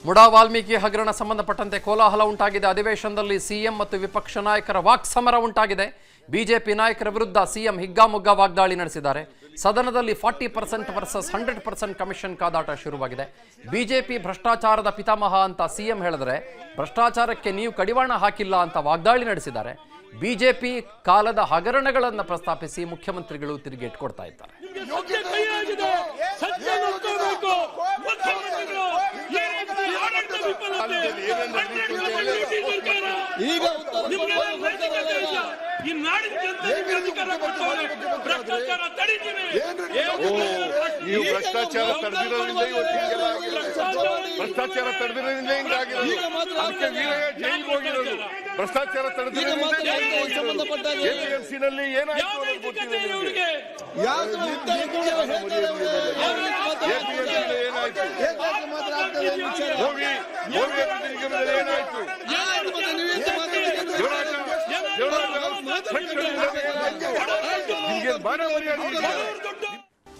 ಮುಡಾ ವಾಲ್ಮೀಕಿ ಹಗರಣ ಸಂಬಂಧಪಟ್ಟಂತೆ ಕೋಲಾಹಲ ಉಂಟಾಗಿದೆ. ಅಧಿವೇಶನದಲ್ಲಿ ಸಿಎಂ ಮತ್ತು ವಿಪಕ್ಷ ನಾಯಕರ ವಾಕ್ಸಮರ ಉಂಟಾಗಿದೆ. ಬಿಜೆಪಿ ನಾಯಕರ ವಿರುದ್ಧ ಸಿಎಂ ಹಿಗ್ಗಾಮುಗ್ಗಾ ವಾಗ್ದಾಳಿ ನಡೆಸಿದ್ದಾರೆ. ಸದನದಲ್ಲಿ 40% ವರ್ಸಸ್ 100% ಕಮಿಷನ್ ಕಾದಾಟ ಶುರುವಾಗಿದೆ. ಬಿಜೆಪಿ ಭ್ರಷ್ಟಾಚಾರದ ಪಿತಾಮಹ ಅಂತ ಸಿಎಂ ಹೇಳಿದ್ರೆ ಭ್ರಷ್ಟಾಚಾರಕ್ಕೆ ನೀವು ಕಡಿವಾಣ ಹಾಕಿಲ್ಲ ಅಂತ ವಾಗ್ದಾಳಿ ನಡೆಸಿದ್ದಾರೆ. ಬಿಜೆಪಿ ಕಾಲದ ಹಗರಣಗಳನ್ನು ಪ್ರಸ್ತಾಪಿಸಿ ಮುಖ್ಯಮಂತ್ರಿಗಳು ತಿರುಗೇಟು ಕೊಡ್ತಾ ಇದ್ದಾರೆ. ನೀವು ಭ್ರಷ್ಟಾಚಾರ ತಡೆದಿರೋದ್ರಿಂದ ಭ್ರಷ್ಟಾಚಾರ ತಡೆದಿರೋದ್ರಿಂದ ಹಿಂಗಾಗಿರೋದು. ಅದಕ್ಕೆ ವೀರಯ್ಯ ಜೈಲಿಗೆ ಹೋಗಿರೋದು. ಭ್ರಷ್ಟಾಚಾರ ತಡೆದಿರೋದ್ರಿಂದ ಎಪಿಎಂಸಿನಲ್ಲಿ ಏನಾಯ್ತು ಅನ್ನೋದು ಗೊತ್ತಿದೆ ನಿಮಗೆ. ಏನಾಯ್ತು ಹೋಗಿ ನಿಗಮದಲ್ಲಿ ಏನಾಯ್ತು?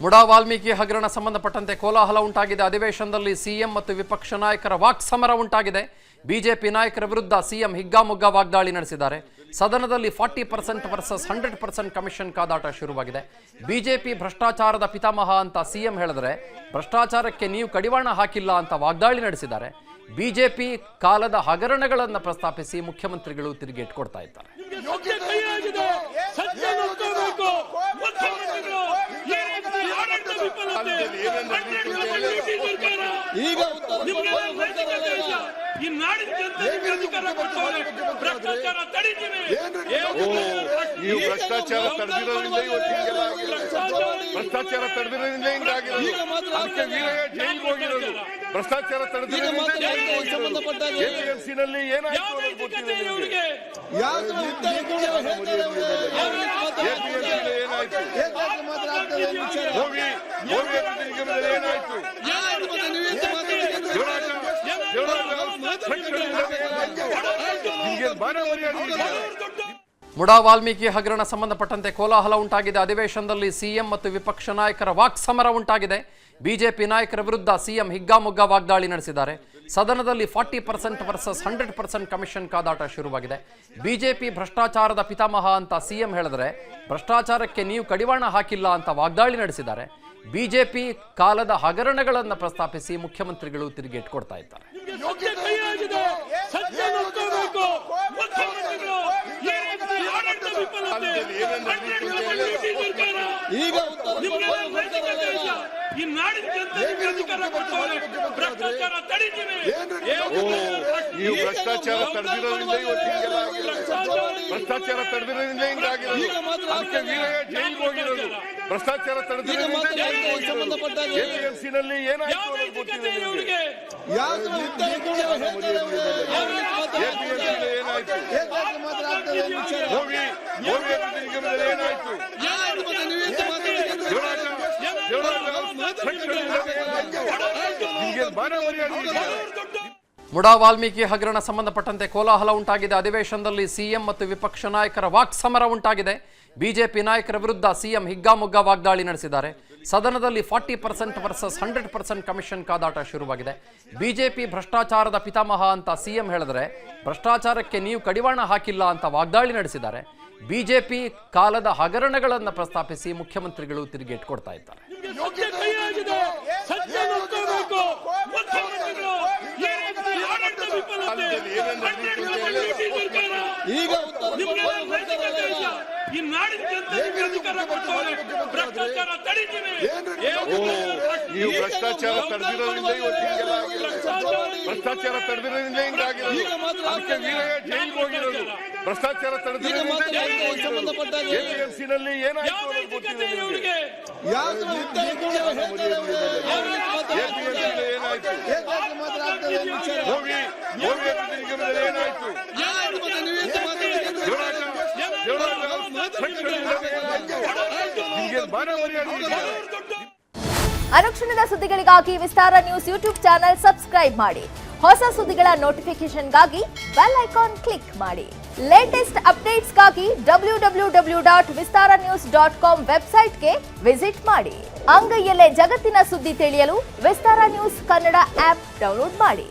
ಮುಡಾ ವಾಲ್ಮೀಕಿ ಹಗರಣ ಸಂಬಂಧಪಟ್ಟಂತೆ ಕೋಲಾಹಲ ಉಂಟಾಗಿದೆ. ಅಧಿವೇಶನದಲ್ಲಿ ಸಿಎಂ ಮತ್ತು ವಿಪಕ್ಷ ನಾಯಕರ ವಾಕ್ಸಮರ ಉಂಟಾಗಿದೆ. ಬಿಜೆಪಿ ನಾಯಕರ ವಿರುದ್ಧ ಸಿಎಂ ಹಿಗ್ಗಾಮುಗ್ಗಾ ವಾಗ್ದಾಳಿ ನಡೆಸಿದ್ದಾರೆ. ಸದನದಲ್ಲಿ 40% ವರ್ಸಸ್ 100% ಕಮಿಷನ್ ಕಾದಾಟ ಶುರುವಾಗಿದೆ. ಬಿಜೆಪಿ ಭ್ರಷ್ಟಾಚಾರದ ಪಿತಾಮಹ ಅಂತ ಸಿಎಂ ಹೇಳಿದ್ರೆ ಭ್ರಷ್ಟಾಚಾರಕ್ಕೆ ನೀವು ಕಡಿವಾಣ ಹಾಕಿಲ್ಲ ಅಂತ ವಾಗ್ದಾಳಿ ನಡೆಸಿದ್ದಾರೆ. ಬಿಜೆಪಿ ಕಾಲದ ಹಗರಣಗಳನ್ನು ಪ್ರಸ್ತಾಪಿಸಿ ಮುಖ್ಯಮಂತ್ರಿಗಳು ತಿರುಗೇಟು ಕೊಡ್ತಾ ಇದ್ದಾರೆ. ನೀವು ಭ್ರಷ್ಟಾಚಾರ ತಡೆದಿರೋದ್ರಿಂದ ಭ್ರಷ್ಟಾಚಾರ ತಡೆದಿರೋದ್ರಿಂದ ಹಿಂಗಾಗಿರೋದು. ಅದಕ್ಕೆ ವೀರಯ್ಯ ಜೈಲಿಗೆ ಹೋಗಿರೋದು. ಭ್ರಷ್ಟಾಚಾರ ತಡೆದಿರೋದ್ರಿಂದ ಎಪಿಎಂಸಿನಲ್ಲಿ ಏನಾಯ್ತು ಅನ್ನೋದು ಗೊತ್ತಿದೆ ನಿಮಗೆ. ಏನಾಯ್ತು ಹೋಗಿ ನಿಗಮದಲ್ಲಿ ಏನಾಯ್ತು? ಮುಡಾ ವಾಲ್ಮೀಕಿ ಹಗರಣ ಸಂಬಂಧಪಟ್ಟಂತೆ ಕೋಲಾಹಲ ಉಂಟಾಗಿದೆ. ಅಧಿವೇಶನದಲ್ಲಿ ಸಿಎಂ ಮತ್ತು ವಿಪಕ್ಷ ನಾಯಕರ ವಾಕ್ಸಮರ ಉಂಟಾಗಿದೆ. ಬಿಜೆಪಿ ನಾಯಕರ ವಿರುದ್ಧ ಸಿಎಂ ಹಿಗ್ಗಾಮುಗ್ಗಾ ವಾಗ್ದಾಳಿ ನಡೆಸಿದ್ದಾರೆ. ಸದನದಲ್ಲಿ 40% ವರ್ಸಸ್ 100% ಕಮಿಷನ್ ಕಾದಾಟ ಶುರುವಾಗಿದೆ. ಬಿಜೆಪಿ ಭ್ರಷ್ಟಾಚಾರದ ಪಿತಾಮಹ ಅಂತ ಸಿಎಂ ಹೇಳಿದ್ರೆ ಭ್ರಷ್ಟಾಚಾರಕ್ಕೆ ನೀವು ಕಡಿವಾಣ ಹಾಕಿಲ್ಲ ಅಂತ ವಾಗ್ದಾಳಿ ನಡೆಸಿದ್ದಾರೆ. ಬಿಜೆಪಿ ಕಾಲದ ಹಗರಣಗಳನ್ನು ಪ್ರಸ್ತಾಪಿಸಿ ಮುಖ್ಯಮಂತ್ರಿಗಳು ತಿರುಗೇಟು ಕೊಡ್ತಾ ಇದ್ದಾರೆ. ನೀವು ಭ್ರಷ್ಟಾಚಾರ ತಡೆದಿರೋದ್ರಿಂದ ಭ್ರಷ್ಟಾಚಾರ ತಡೆದಿರೋದ್ರಿಂದ ಹಿಂಗಾಗಿರೋದು. ಅದಕ್ಕೆ ವೀರಯ್ಯ ಜೈಲಿಗೆ ಹೋಗಿರೋದು. ಭ್ರಷ್ಟಾಚಾರ ತಡೆದಿರೋದ್ರಿಂದ ಎಪಿಎಂಸಿನಲ್ಲಿ ಏನಾಯ್ತು ಅನ್ನೋದು ಗೊತ್ತಿದೆ ನಿಮಗೆ. ಏನಾಯ್ತು ಹೋಗಿ ನಿಗಮದಲ್ಲಿ ಏನಾಯ್ತು? ಮುಡಾ ವಾಲ್ಮೀಕಿ ಹಗರಣ ಸಂಬಂಧಪಟ್ಟಂತೆ ಕೋಲಾಹಲ ಉಂಟಾಗಿದೆ. ಅಧಿವೇಶನದಲ್ಲಿ ಸಿಎಂ ಮತ್ತು ವಿಪಕ್ಷ ನಾಯಕರ ವಾಕ್ಸಮರ ಉಂಟಾಗಿದೆ. ಬಿಜೆಪಿ ನಾಯಕರ ವಿರುದ್ಧ ಸಿಎಂ ಹಿಗ್ಗಾಮುಗ್ಗಾ ವಾಗ್ದಾಳಿ ನಡೆಸಿದ್ದಾರೆ. ಸದನದಲ್ಲಿ 40% ವರ್ಸಸ್ 100% ಕಮಿಷನ್ ಕಾದಾಟ ಶುರುವಾಗಿದೆ. ಬಿಜೆಪಿ ಭ್ರಷ್ಟಾಚಾರದ ಪಿತಾಮಹ ಅಂತ ಸಿಎಂ ಹೇಳಿದ್ರೆ ಭ್ರಷ್ಟಾಚಾರಕ್ಕೆ ನೀವು ಕಡಿವಾಣ ಹಾಕಿಲ್ಲ ಅಂತ ವಾಗ್ದಾಳಿ ನಡೆಸಿದ್ದಾರೆ. ಬಿಜೆಪಿ ಕಾಲದ ಹಗರಣಗಳನ್ನು ಪ್ರಸ್ತಾಪಿಸಿ ಮುಖ್ಯಮಂತ್ರಿಗಳು ತಿರುಗೇಟು ಕೊಡ್ತಾ ಇದ್ದಾರೆ. ನೀವು ಭ್ರಷ್ಟಾಚಾರ ತಡೆದಿರೋದ್ರಿಂದ ಭ್ರಷ್ಟಾಚಾರ ತಡೆದಿರೋದ್ರಿಂದ ಹಿಂಗಾಗಿರೋದು. ಅದಕ್ಕೆ ವೀರಯ್ಯ ಜೈಲಿಗೆ ಹೋಗಿರೋದು. ಭ್ರಷ್ಟಾಚಾರ ತಡೆದಿರೋದ್ರಿಂದ ಎಪಿಎಂಸಿನಲ್ಲಿ ಏನಾಯ್ತು ಅನ್ನೋದು ಗೊತ್ತಿದೆ ನಿಮಗೆ. ಏನಾಯ್ತು ಹೋಗಿ ನಿಗಮದಲ್ಲಿ ಏನಾಯ್ತು? ಅನುಕ್ಷಣದ ಸುದ್ದಿಗಳಿಗಾಗಿ ವಿಸ್ತಾರ ನ್ಯೂಸ್ ಯೂಟ್ಯೂಬ್ ಚಾನೆಲ್ ಸಬ್ಸ್ಕ್ರೈಬ್ ಮಾಡಿ. ಹೊಸ ಸುದ್ದಿಗಳ ನೋಟಿಫಿಕೇಶನ್ಗಾಗಿ ಬೆಲ್ ಐಕಾನ್ ಕ್ಲಿಕ್ ಮಾಡಿ. ಲೇಟೆಸ್ಟ್ ಅಪ್ಡೇಟ್ಸ್ಗಾಗಿ www.vistaranews.com ವೆಬ್ಸೈಟ್ಗೆ ವಿಸಿಟ್ ಮಾಡಿ. ಅಂಗೈಯಲ್ಲೇ ಜಗತ್ತಿನ ಸುದ್ದಿ ತಿಳಿಯಲು ವಿಸ್ತಾರ ನ್ಯೂಸ್ ಕನ್ನಡ ಆಪ್ ಡೌನ್ಲೋಡ್ ಮಾಡಿ.